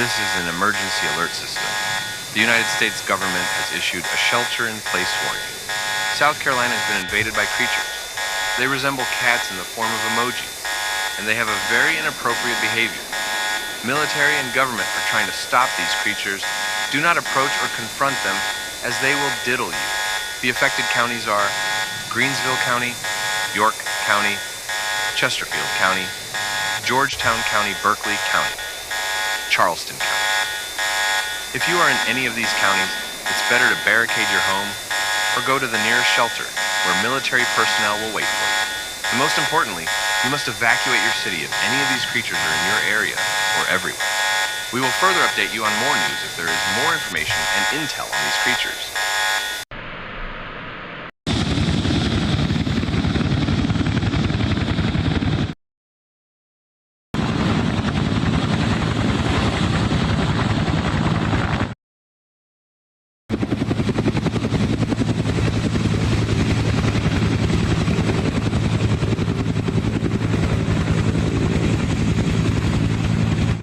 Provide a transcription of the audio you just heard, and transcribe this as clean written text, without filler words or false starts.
This is an emergency alert system. The United States government has issued a shelter-in-place warning. South Carolina has been invaded by creatures. They resemble cats in the form of emoji, and they have a very inappropriate behavior. Military and government are trying to stop these creatures. Do not approach or confront them, as they will diddle you. The affected counties are Greensville County, York County, Chesterfield County, Georgetown County, Berkeley County, Charleston County. If you are in any of these counties, it's better to barricade your home or go to the nearest shelter where military personnel will wait for you. And most importantly, you must evacuate your city if any of these creatures are in your area or everywhere. We will further update you on more news if there is more information and intel on these creatures.